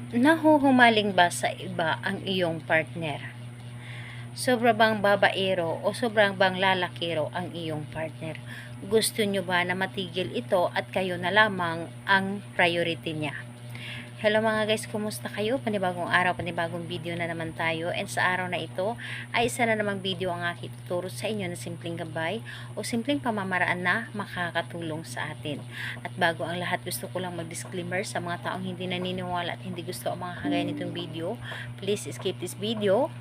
Nahuhumaling ba sa iba ang iyong partner? Sobra bang babaero o sobrang bang lalakiro ang iyong partner? Gusto nyo ba na matigil ito at kayo na lamang ang priority niya? Hello mga guys, kumusta kayo? Panibagong araw, panibagong video na naman tayo. And sa araw na ito ay isa na namang video ang aking tuturo sa inyo na simpleng gabay o simpleng pamamaraan na makakatulong sa atin. At bago ang lahat, gusto ko lang mag-disclaimer sa mga taong hindi naniniwala at hindi gusto ang mga kagaya nitong video. Please skip this video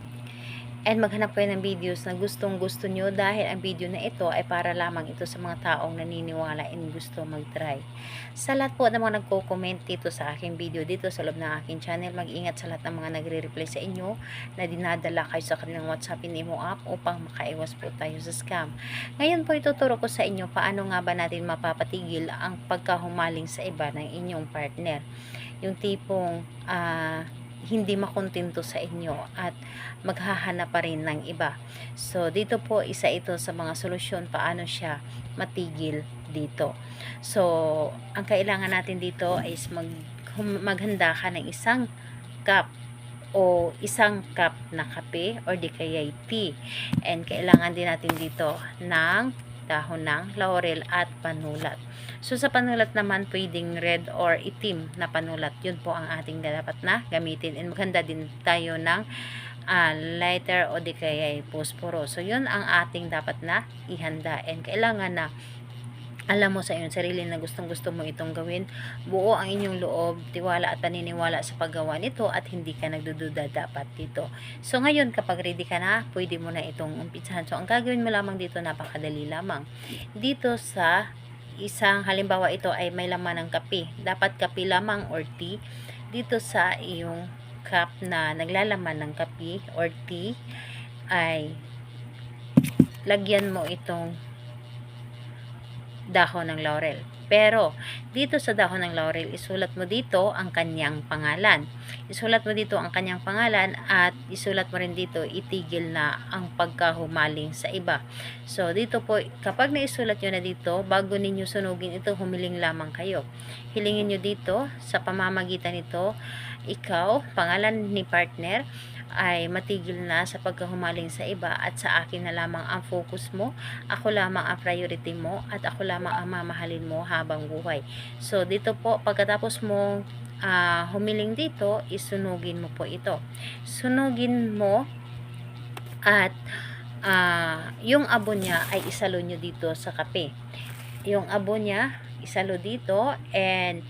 and maghanap kayo ng videos na gustong gusto nyo dahil ang video na ito ay para lamang ito sa mga taong naniniwala and gusto mag-try. Sa lahat po ng mga nagko-comment dito sa aking video dito sa loob ng aking channel, mag-ingat sa lahat ng mga nagre-reply sa inyo na dinadala kayo sa kanilang WhatsApp Imo app upang makaiwas po tayo sa scam. Ngayon po ituturo ko sa inyo paano nga ba natin mapapatigil ang pagkahumaling sa iba ng inyong partner. Yung tipong hindi makontento sa inyo at maghahanap pa rin ng iba. So, dito po isa ito sa mga solusyon paano siya matigil dito. So, ang kailangan natin dito is maghanda ka ng isang cup o isang cup na kape or di kaya tea. And kailangan din natin dito ng dahon ng laurel at panulat. So sa panulat naman, pwedeng red or itim na panulat. Yun po ang ating dapat na gamitin. And maganda din tayo ng lighter o di kaya posporo. So yun ang ating dapat na ihanda. And kailangan na alam mo sa iyong sarili na gustong-gusto mo itong gawin, buo ang inyong loob, tiwala at paniniwala sa paggawa nito at hindi ka nagdududa dapat dito. So ngayon kapag ready ka na, pwede mo na itong umpisahan. So ang gagawin mo lamang dito, napakadali lamang. Dito sa isang, halimbawa ito ay may laman ng kape, dapat kape lamang or tea. Dito sa iyong cup na naglalaman ng kape or tea ay lagyan mo itong dahon ng laurel. Pero, dito sa dahon ng laurel, isulat mo dito ang kanyang pangalan. Isulat mo dito ang kanyang pangalan at isulat mo rin dito, itigil na ang pagkahumaling sa iba. So, dito po, kapag naisulat nyo na dito, bago ninyo sunugin ito, humiling lamang kayo. Hilingin nyo dito, sa pamamagitan nito, ikaw, pangalan ni partner, ay matigil na sa pagkahumaling sa iba at sa akin na lamang ang focus mo, ako lamang ang priority mo at ako lamang ang mamahalin mo habang buhay. So dito po, pagkatapos mo humiling dito, isunugin mo po ito. Sunugin mo at yung abo niya ay isalo nyo dito sa kape. Yung abo niya, isalo dito and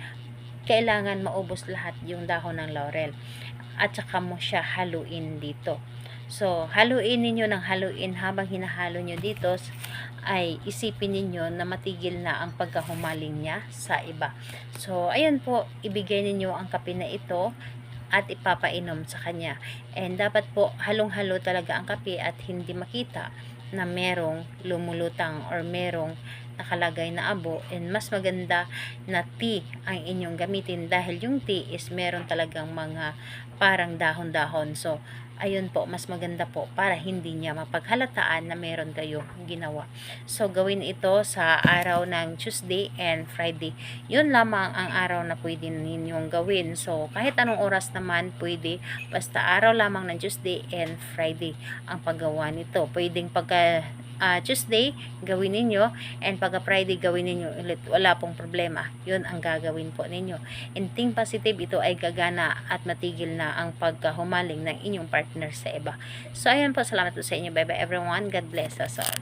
kailangan maubos lahat yung dahon ng laurel. At saka mo siya haluin dito. So, haluin ninyo ng haluin habang hinahalo nyo dito ay isipin ninyo na matigil na ang pagkahumaling niya sa iba. So, ayan po, ibigay ninyo ang kape na ito at ipapainom sa kanya. And dapat po halong-halo talaga ang kape at hindi makita na merong lumulutang or merong nakalagay na abo, and mas maganda na tea ang inyong gamitin dahil yung tea is meron talagang mga parang dahon-dahon. So ayun po, mas maganda po para hindi niya mapaghalataan na meron kayo ginawa. So gawin ito sa araw ng Tuesday and Friday. Yun lamang ang araw na pwede ninyong gawin. So kahit anong oras naman pwede, basta araw lamang ng Tuesday and Friday ang paggawa nito. Pwedeng pagka Tuesday, gawin ninyo, and pagka Friday, gawin ninyo ulit. Wala pong problema. Yun ang gagawin po ninyo. And think positive, ito ay gagana at matigil na ang pagkahumaling ng inyong partner sa iba. So, ayan po. Salamat po sa inyo. Bye-bye everyone. God bless us all.